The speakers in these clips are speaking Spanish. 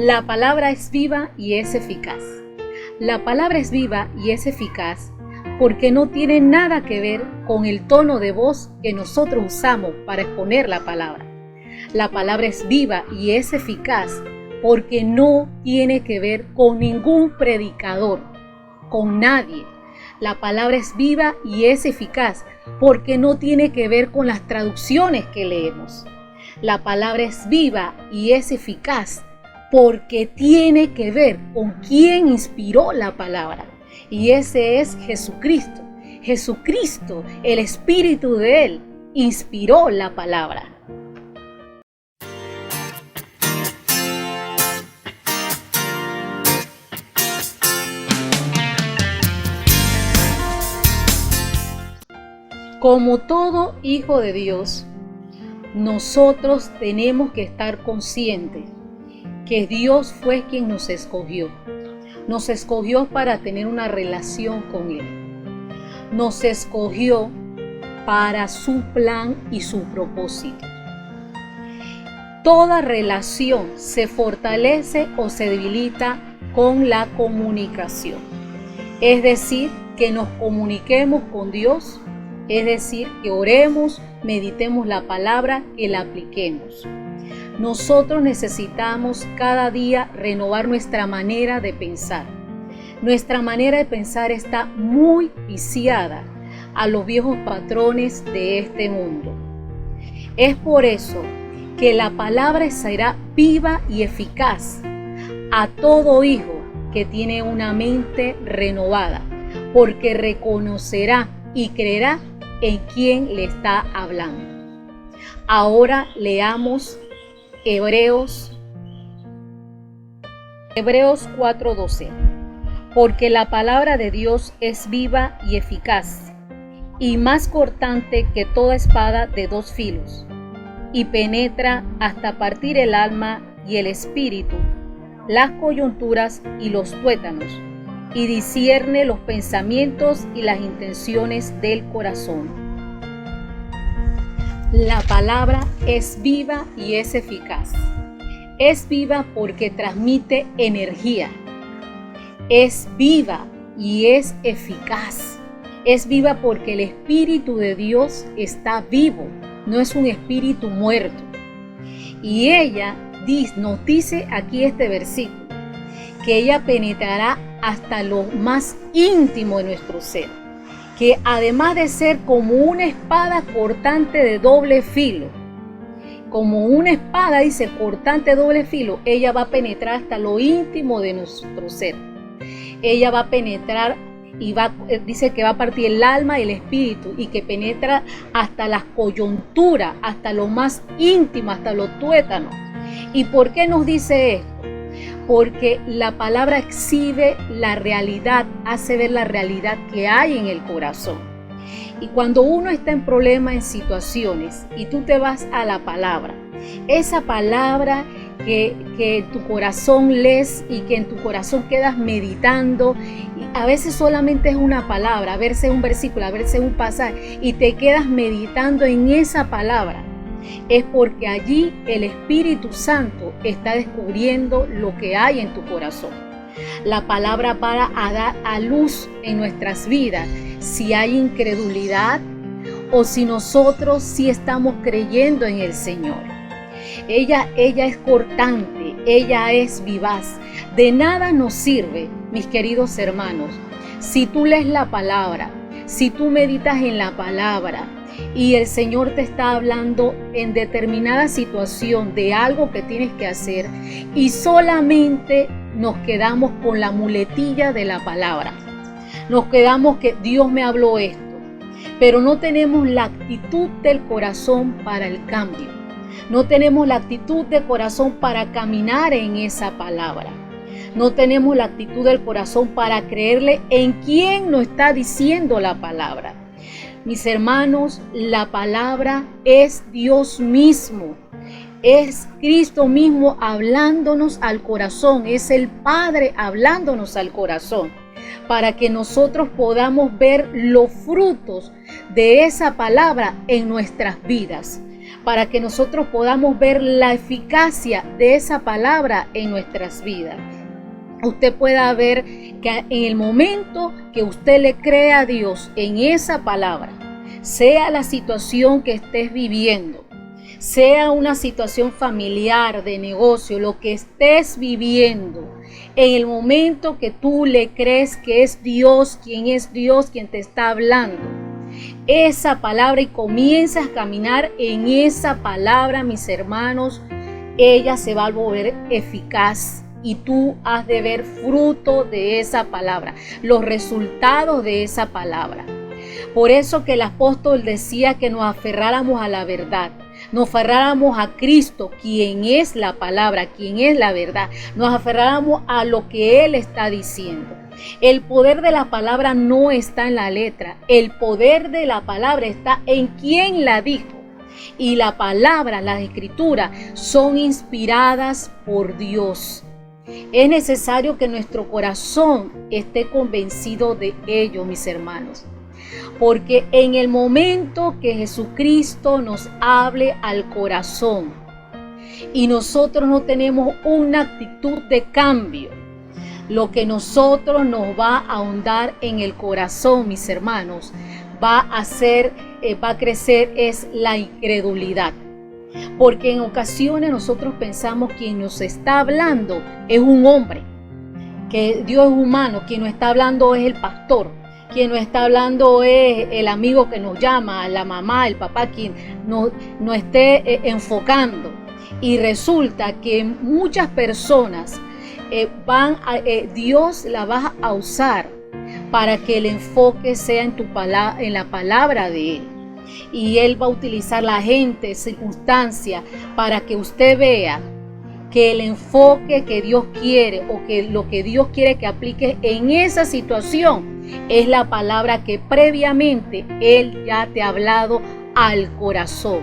La palabra es viva y es eficaz. La palabra es viva y es eficaz porque no tiene nada que ver con el tono de voz que nosotros usamos para exponer la palabra. La palabra es viva y es eficaz porque no tiene que ver con ningún predicador, con nadie. La palabra es viva y es eficaz porque no tiene que ver con las traducciones que leemos. La palabra es viva y es eficaz porque tiene que ver con quién inspiró la palabra. Y ese es Jesucristo. Jesucristo, el Espíritu de Él, inspiró la palabra. Como todo hijo de Dios, nosotros tenemos que estar conscientes que Dios fue quien nos escogió. Nos escogió para tener una relación con Él. Nos escogió para su plan y su propósito. Toda relación se fortalece o se debilita con la comunicación. Es decir, que nos comuniquemos con Dios, es decir, que oremos, meditemos la palabra, que la apliquemos. Nosotros necesitamos cada día renovar nuestra manera de pensar. Nuestra manera de pensar está muy viciada a los viejos patrones de este mundo. Es por eso que la palabra será viva y eficaz a todo hijo que tiene una mente renovada, porque reconocerá y creerá en quien le está hablando. Ahora leamos Hebreos 4:12. Porque la palabra de Dios es viva y eficaz, y más cortante que toda espada de dos filos, y penetra hasta partir el alma y el espíritu, las coyunturas y los tuétanos, y discierne los pensamientos y las intenciones del corazón. La palabra es viva y es eficaz. Es viva porque transmite energía. Es viva y es eficaz. Es viva porque el Espíritu de Dios está vivo, no es un espíritu muerto. Y ella nos dice aquí este versículo, que ella penetrará hasta lo más íntimo de nuestro ser, que además de ser como una espada cortante de doble filo, como una espada, dice, cortante de doble filo, ella va a penetrar hasta lo íntimo de nuestro ser. Ella va a penetrar y dice que va a partir el alma y el espíritu, y que penetra hasta las coyunturas, hasta lo más íntimo, hasta los tuétanos. ¿Y por qué nos dice esto? Porque la palabra exhibe la realidad, hace ver la realidad que hay en el corazón. Y cuando uno está en problemas, en situaciones, y tú te vas a la palabra, esa palabra que en tu corazón lees y que en tu corazón quedas meditando, y a veces solamente es una palabra, a veces es un versículo, a veces es un pasaje, y te quedas meditando en esa palabra, es porque allí el Espíritu Santo está descubriendo lo que hay en tu corazón. La palabra va a dar a luz en nuestras vidas si hay incredulidad o si nosotros sí estamos creyendo en el Señor. Ella es cortante, ella es vivaz. De nada nos sirve, mis queridos hermanos, si tú lees la palabra, si tú meditas en la palabra, y el Señor te está hablando en determinada situación de algo que tienes que hacer, y solamente nos quedamos con la muletilla de la palabra. Nos quedamos que Dios me habló esto, pero no tenemos la actitud del corazón para el cambio. No tenemos la actitud del corazón para caminar en esa palabra. No tenemos la actitud del corazón para creerle en quien nos está diciendo la palabra. Mis hermanos, la palabra es Dios mismo, es Cristo mismo hablándonos al corazón, es el Padre hablándonos al corazón, para que nosotros podamos ver los frutos de esa palabra en nuestras vidas. para que nosotros podamos ver la eficacia de esa palabra en nuestras vidas. Usted pueda ver que en el momento que usted le cree a Dios en esa palabra, sea la situación que estés viviendo, sea una situación familiar, de negocio, lo que estés viviendo, en el momento que tú le crees que es Dios quien te está hablando, esa palabra, y comienzas a caminar en esa palabra, mis hermanos, ella se va a volver eficaz. Y tú has de ver fruto de esa palabra, los resultados de esa palabra. Por eso que el apóstol decía que nos aferráramos a la verdad, nos aferráramos a Cristo, quien es la palabra, quien es la verdad, nos aferráramos a lo que Él está diciendo. El poder de la palabra no está en la letra, el poder de la palabra está en quien la dijo. Y la palabra, las escrituras, son inspiradas por Dios. Es necesario que nuestro corazón esté convencido de ello, mis hermanos. Porque en el momento que Jesucristo nos hable al corazón y nosotros no tenemos una actitud de cambio, lo que nosotros nos va a ahondar en el corazón, mis hermanos, va a crecer es la incredulidad. Porque en ocasiones nosotros pensamos quien nos está hablando es un hombre, que Dios es humano, quien nos está hablando es el pastor, quien nos está hablando es el amigo que nos llama, la mamá, el papá, quien nos esté enfocando. Y resulta que muchas personas Dios la va a usar para que el enfoque sea en la palabra de Él. Y Él va a utilizar la gente, circunstancia, para que usted vea que el enfoque que Dios quiere o que lo que Dios quiere que aplique en esa situación es la palabra que previamente Él ya te ha hablado al corazón.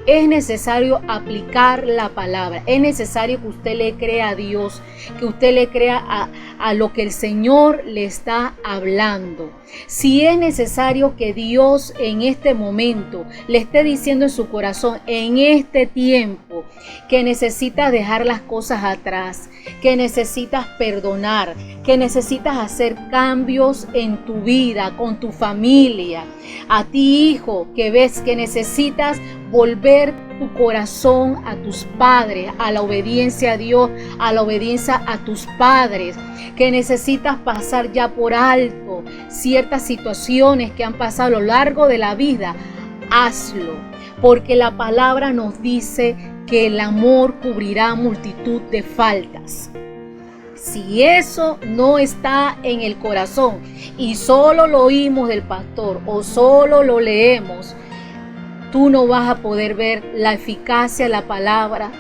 Es necesario aplicar la palabra, es necesario que usted le crea a Dios, que usted le crea a lo que el Señor le está hablando. Si es necesario que Dios en este momento le esté diciendo en su corazón, en este tiempo, que necesitas dejar las cosas atrás, que necesitas perdonar, que necesitas hacer cambios en tu vida, con tu familia. A ti, hijo, que ves que necesitas volver tu corazón a tus padres, a la obediencia a Dios, a la obediencia a tus padres, que necesitas pasar ya por alto ciertas situaciones que han pasado a lo largo de la vida, hazlo, porque la palabra nos dice que el amor cubrirá multitud de faltas. Si eso no está en el corazón y solo lo oímos del pastor o solo lo leemos, tú no vas a poder ver la eficacia de la palabra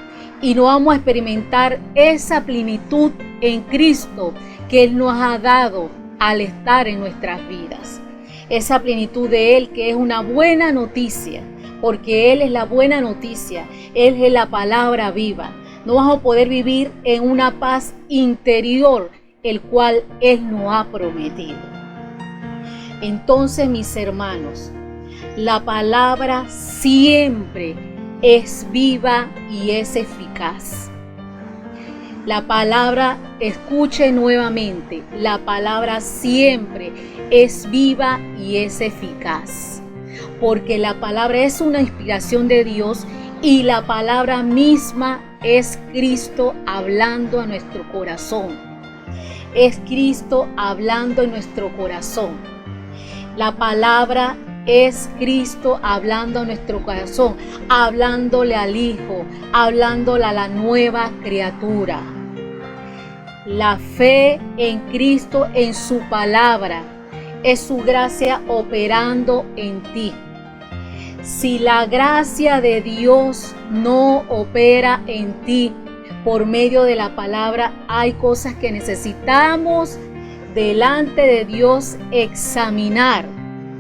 y no vamos a experimentar esa plenitud en Cristo que Él nos ha dado al estar en nuestras vidas. Esa plenitud de Él que es una buena noticia, porque Él es la buena noticia, Él es la palabra viva. No vamos a poder vivir en una paz interior, el cual Él nos ha prometido. Entonces, mis hermanos, la palabra siempre es viva y es eficaz. La palabra, escuche nuevamente, la palabra siempre es viva y es eficaz. Porque la palabra es una inspiración de Dios y la palabra misma es Cristo hablando a nuestro corazón. Es Cristo hablando en nuestro corazón. La palabra es Cristo hablando a nuestro corazón, hablándole al Hijo, hablándole a la nueva criatura. La fe en Cristo, en su palabra, es su gracia operando en ti. Si la gracia de Dios no opera en ti por medio de la palabra, hay cosas que necesitamos delante de Dios examinar.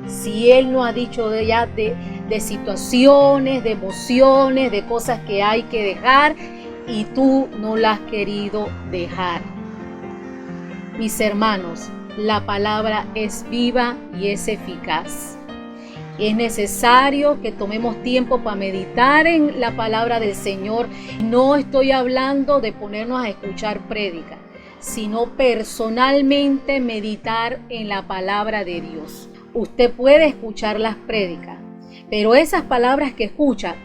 Si Él no ha dicho de situaciones, de emociones, de cosas que hay que dejar y tú no las has querido dejar. Mis hermanos, la palabra es viva y es eficaz. Es necesario que tomemos tiempo para meditar en la palabra del Señor. No estoy hablando de ponernos a escuchar prédica, sino personalmente meditar en la palabra de Dios. Usted puede escuchar las prédicas, pero esas palabras que escucha,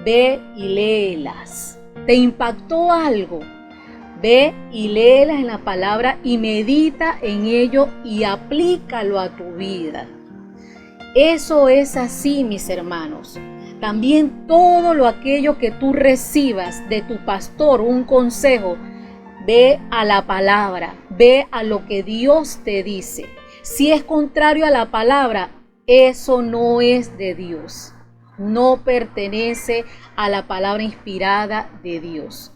ve y léelas. ¿Te impactó algo? Ve y léelas en la palabra y medita en ello y aplícalo a tu vida. Eso es así, mis hermanos. También todo lo aquello que tú recibas de tu pastor, un consejo, ve a la palabra, ve a lo que Dios te dice. Si es contrario a la palabra, eso no es de Dios. No pertenece a la palabra inspirada de Dios.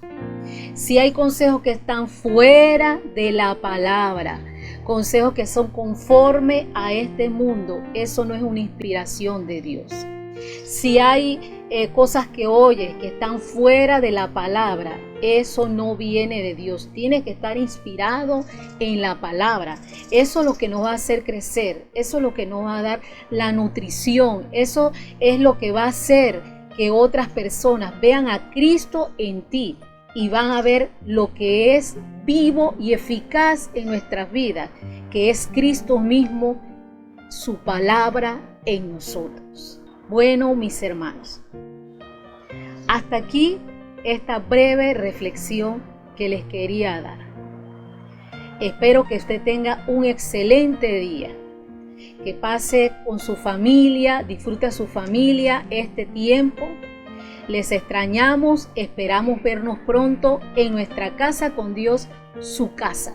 Si hay consejos que están fuera de la palabra, consejos que son conforme a este mundo, eso no es una inspiración de Dios. Si hay cosas que oyes que están fuera de la palabra, eso no viene de Dios. Tiene que estar inspirado en la palabra. Eso es lo que nos va a hacer crecer. Eso es lo que nos va a dar la nutrición. Eso es lo que va a hacer que otras personas vean a Cristo en ti y van a ver lo que es vivo y eficaz en nuestras vidas, que es Cristo mismo, su palabra en nosotros. Bueno, mis hermanos, hasta aquí esta breve reflexión que les quería dar. Espero que usted tenga un excelente día, que pase con su familia, disfrute a su familia este tiempo. Les extrañamos, esperamos vernos pronto en nuestra casa con Dios, su casa.